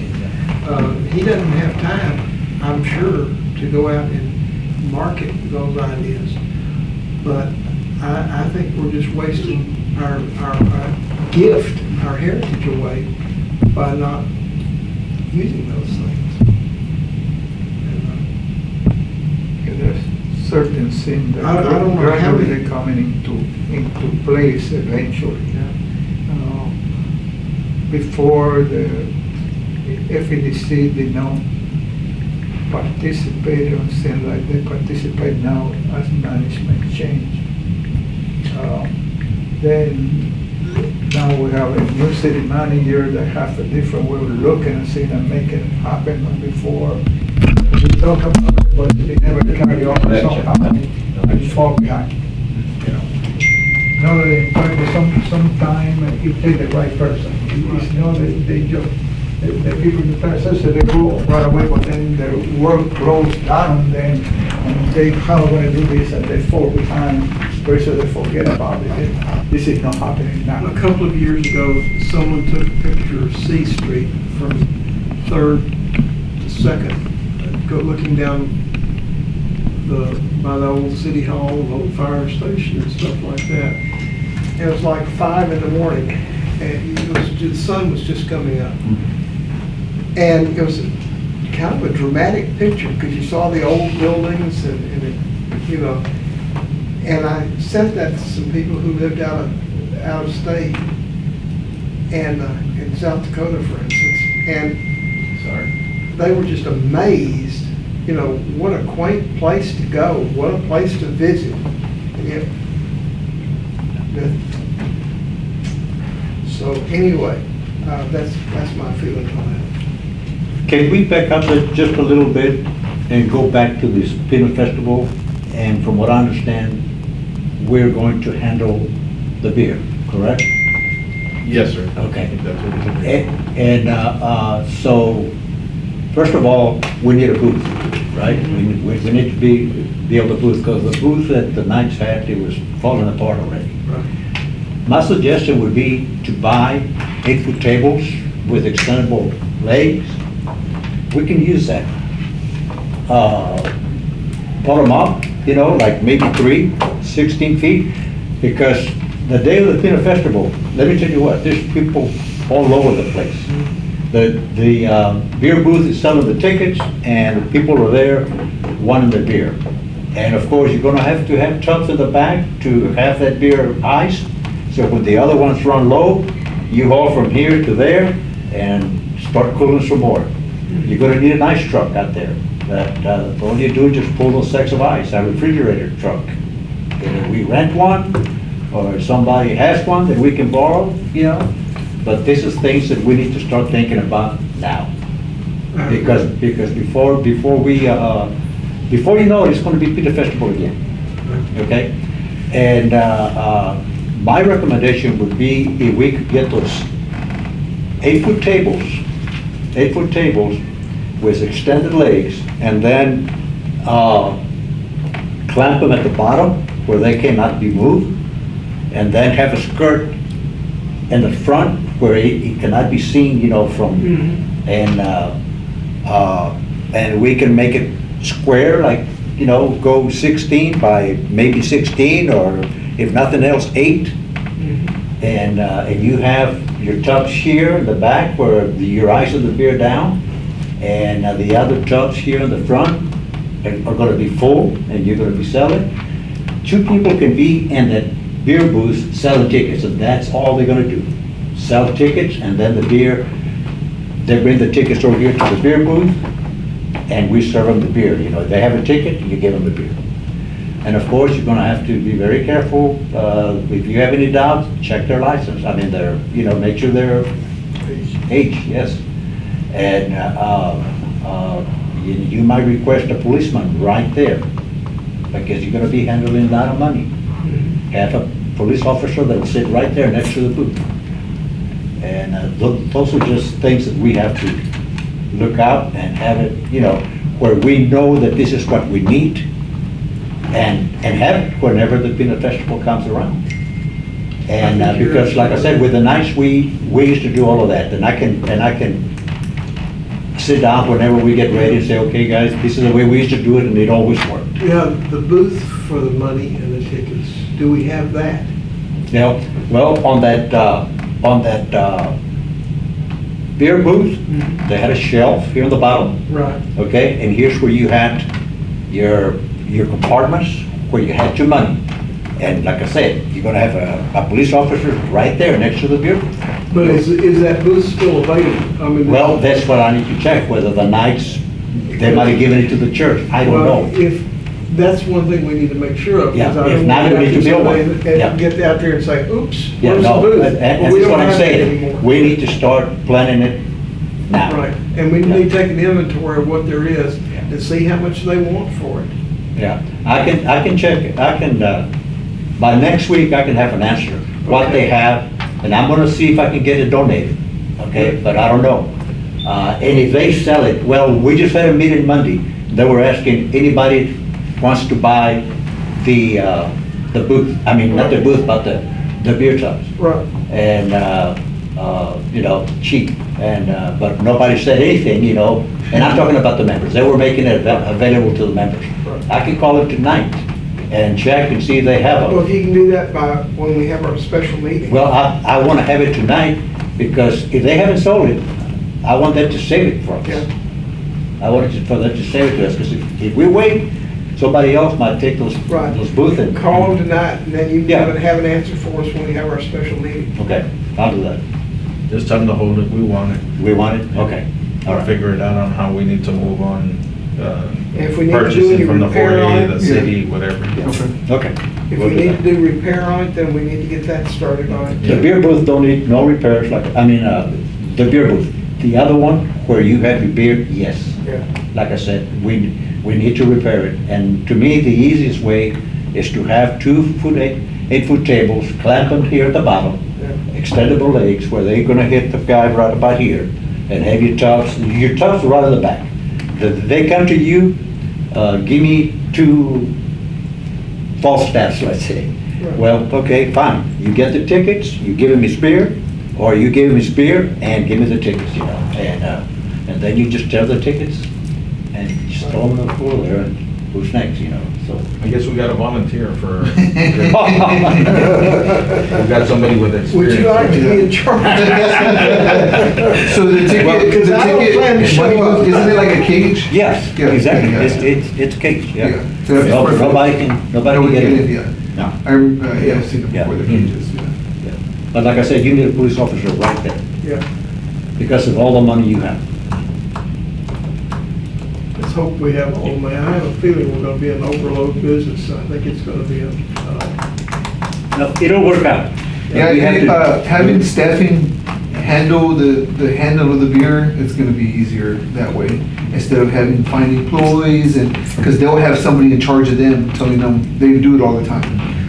He doesn't have time, I'm sure, to go out and market those ideas, but I think we're just wasting our gift, our heritage away by not using those things. There's certain things that I don't know how many- gradually coming into place eventually. Before the FEDC did not participate on things like they participate now as management change. Then now we have a new city manager that has a different way of looking at things and making it happen than before. We talk about it, but they never carry on somehow. It's fall behind, you know. Know that it takes some time and you take the right person. It's not that they just, the people in the past, they go right away, but then their work closed down then, and they, how are going to do this, and they fall behind, versus they forget about it. This is not happening now. A couple of years ago, someone took a picture of C Street from 3rd to 2nd, go looking down by the old city hall, the old fire station and stuff like that. And it was like 5 in the morning, and the sun was just coming up. And it was kind of a dramatic picture, because you saw the old buildings and it, you know, and I sent that to some people who lived out of state, and in South Dakota, for instance, and they were just amazed, you know, what a quaint place to go, what a place to visit. So anyway, that's my feeling on that. Can we back up just a little bit and go back to this Peanut Festival? And from what I understand, we're going to handle the beer, correct? Yes, sir. Okay. I think that's what we're doing. And so, first of all, we need a booth, right? We need to be able to booth, because the booth that the Knights had, it was falling apart already. Right. My suggestion would be to buy 8-foot tables with extendable legs. We can use that. Put them up, you know, like maybe 16 feet, because the day of the Peanut Festival, let me tell you what, there's people all over the place. The beer booth is selling the tickets, and people are there one in the beer. And of course, you're gonna have to have tubs in the back to have that beer iced. So when the other ones run low, you haul from here to there and start cooling some more. You're gonna need an ice truck out there. That all you do is just pull those sacks of ice, a refrigerator truck. Either we rent one, or somebody has one that we can borrow, you know? But this is things that we need to start thinking about now. Because before you know it, it's gonna be Peter Festival again, okay? And my recommendation would be if we could get those 8-foot tables with extended legs, and then clamp them at the bottom where they cannot be moved, and then have a skirt in the front where it cannot be seen, you know, from, and we can make it square, like, you know, go 16 by maybe 16, or if nothing else, 8. And you have your tubs here in the back where you're icing the beer down, and the other tubs here in the front are gonna be full, and you're gonna be selling. 2 people can be in that beer booth selling tickets, and that's all they're gonna do. Sell tickets, and then the beer, they bring the tickets over here to the beer booth, and we serve them the beer. You know, they have a ticket, you give them the beer. And of course, you're gonna have to be very careful. If you have any doubts, check their license. I mean, you know, make sure they're age, yes. And you might request a policeman right there, because you're gonna be handling a lot of money. Have a police officer that'll sit right there next to the booth. And those are just things that we have to look out and have it, you know, where we know that this is what we need, and have it whenever the peanut festival comes around. And because, like I said, with the nights, we used to do all of that, and I can sit down whenever we get ready and say, okay, guys, this is the way we used to do it, and it always worked. Yeah, the booth for the money and the tickets, do we have that? You know, well, on that beer booth, they had a shelf here on the bottom. Right. Okay, and here's where you had your compartments, where you had your money. And like I said, you're gonna have a police officer right there next to the beer booth. But is that booth still available? I mean, Well, that's what I need to check, whether the nights, they might have given it to the church, I don't well, know. if, that's one thing we need to make sure of. Yeah, because I if don't not, want we need to build one. somebody Yeah. And get out there and say, oops, Yeah, where's the no, booth? and Well, this we is don't what I'm have that saying, anymore. we need to start planning it now. Right, and we Yeah. need to take an inventory of what there is Yeah. and see how much they want for it. Yeah, I can check it, by next week, I can have an answer, what Okay. they have, and I'm gonna see if I can get it donated, okay, but I don't know. And if they sell it, well, we just had a meeting Monday, they were asking, anybody wants to buy the booth, I mean, not the booth, but the beer tubs. Right. And, you know, cheap, and, but nobody said anything, you know, and I'm talking about the members, they were making it available to the members. Right. I can call them tonight and check and see if they have Well, if them. you can do that by, when we have our special meeting. Well, I want to have it tonight, because if they haven't sold it, I want them to save it for us. Yeah. I want for them to save it to us, because if we wait, somebody else might take those Right. booths and. Call them tonight, and then you Yeah. have an answer for us when we have our special meeting. Okay, I'll do that. Just tell them to hold it, we want it. We want it? Okay. All We'll right. figure it out on how we need to move on, If we need to do any purchasing from the repair on 40A, it, the city, whatever. Okay. if We'll we do need that. to do repair on it, then we need to get that started on it. The beer booth don't need no repairs, like, I mean, the beer booth. The other one, where you have your beer, yes. Yeah. Like I said, we need to repair it. And to me, the easiest way is to have 8-foot tables, clamp them here at the bottom, Yeah. extendable legs, where they're gonna hit the guy right about here, and have your tubs are right in the back. They come to you, give me 2 false staffs, let's say. Right. Well, okay, fine. You get the tickets, you give him his beer, or you give him his beer and give me the tickets, you know. And then you just tear the tickets and just throw them on the floor there, who's next, so. I guess we got a volunteer for, we got somebody with experience. Would you like to be in charge? So the ticket, Because I don't plan to show up. isn't it like a cage? Yes, Yeah, exactly, yeah. it's a case, yeah. Yeah. So that's No- perfect. Nobody can get in. Yeah. No. Yeah, I've seen it Yeah. before, the cages, yeah. Yeah. But like I said, you need a police officer right there, Yeah, because of all the money you have. let's hope we have all, man. I have a feeling we're gonna be an overload business. I think it's gonna be a, No, it'll work out. Yeah, We have to- having staffing handle the handle of the beer, it's gonna be easier that way. Instead of having find employees and, because they'll have somebody in charge of them, telling them, they do it all the time.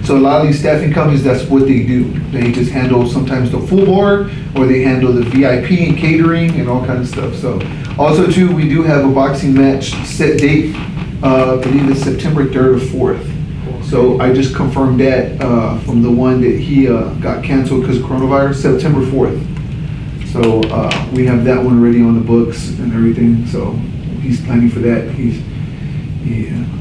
So a lot of these staffing companies, that's what they do. They just handle sometimes the full bar, or they handle the VIP and catering and all kinds of stuff. So also too, we do have a boxing match set date, I believe it's September 3rd or 4th. So I just confirmed that from the one that he got canceled because of coronavirus, September 4th. So we have that one ready on the books and everything. So he's planning for that.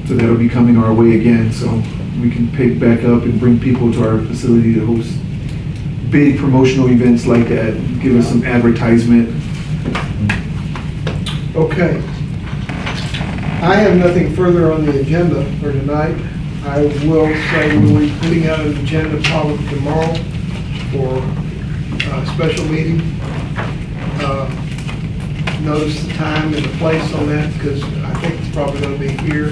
So that'll be coming our way again. So we can pick back up and bring people to our facility to host big promotional events like that. Give us some advertisement. okay. I have nothing further on the agenda for tonight. I will say we'll be putting out an agenda probably tomorrow for a special meeting. Notice the time and the place on that, because I think it's probably gonna be here.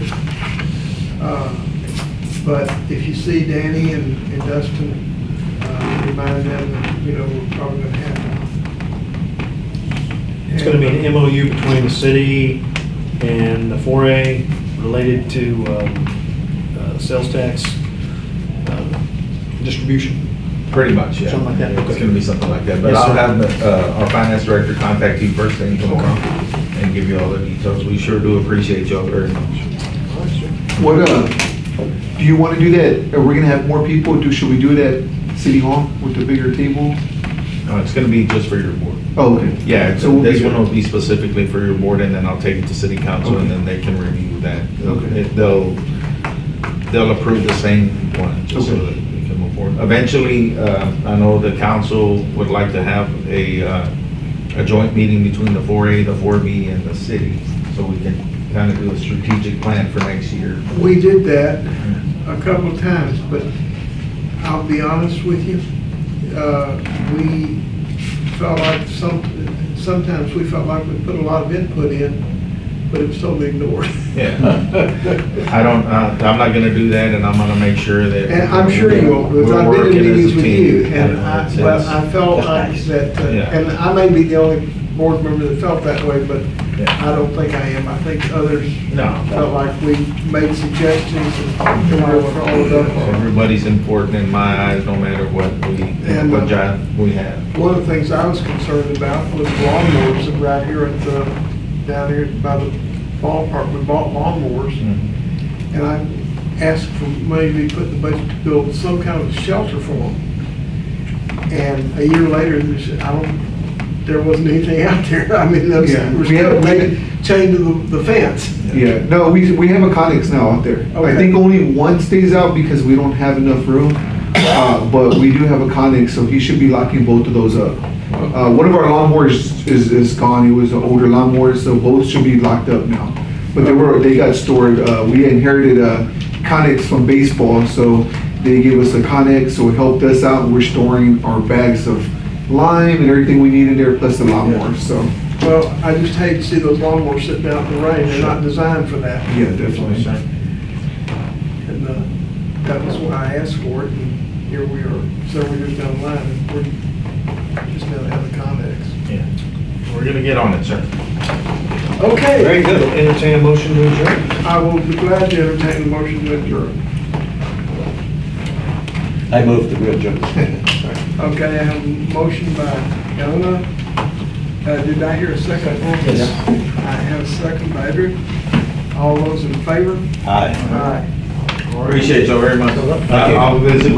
But if you see Danny and Dustin, remind them that, we're probably gonna have one. It's gonna be an MOU between the city and the 4A related to sales tax distribution. Pretty much, yeah. Something like that, It's okay. gonna be something like that, but Yes, I'll sir. have our finance director contact you first thing tomorrow and give you all the details. We sure do appreciate y'all very much. What do you want to do that? Are we gonna have more people? Should we do it at City Hall with the bigger table? No, it's gonna be just for your board. Oh, okay. Yeah, So we'll this be- one will be specifically for your board, and then I'll take it to city council, and then they can review that. Okay. They'll approve the same one, just so Okay. that we can move forward. Eventually, I know the council would like to have a joint meeting between the 4A, the 4B, and the city, so we can kind of do a strategic plan for next year. We did that a couple of times, but I'll be honest with you, we felt like sometimes we felt like we put a lot of input in, but it was totally ignored. Yeah. I'm not gonna do that, and I'm gonna make sure that. And I'm sure you will, because we're I've been working in as a meetings with team. you, and but I felt That's like nice. that, Yeah. and I may be the only board member that felt that way, but Yeah. I don't think I am. I think others No. felt like we made suggestions and we were followed up on. Everybody's important in my eyes, no matter what And, what job we have. One of the things I was concerned about was lawnmowers that were out here down here by the ballpark. We bought lawnmowers, and I asked for money to be put in the budget to build some kind of shelter for them. And a year later, there wasn't anything out there. I mean, those Yeah, were we still have- chained to the fence. Yeah, no, we have a Conex now out there. I Okay. think only one stays out because we don't have enough room. But we do have a Conex, so he should be locking both of those up. One of our lawnmowers is gone. It was an older lawnmower, so both should be locked up now. But they got stored. We inherited a Conex from baseball, so they gave us a Conex, so it helped us out. We're storing our bags of lime and everything we need in there, plus the lawnmowers, so. Well, I just hate to see those lawnmowers sitting out in the rain. They're not designed for that. Yeah, definitely. And that was why I asked for it, and here we are several years down the line, and we're just gonna have the Connex. Yeah. We're gonna get on it, sir. Okay. Very good. Entertain a motion to adjourn. I will be glad to entertain the motion to adjourn. I moved to adjourn. Okay, I have a motion by Elena. Did I hear a second? Yes. I have a second by Edric. All those in favor? Aye. Aye. Appreciate y'all very much. Thank you. I'll visit with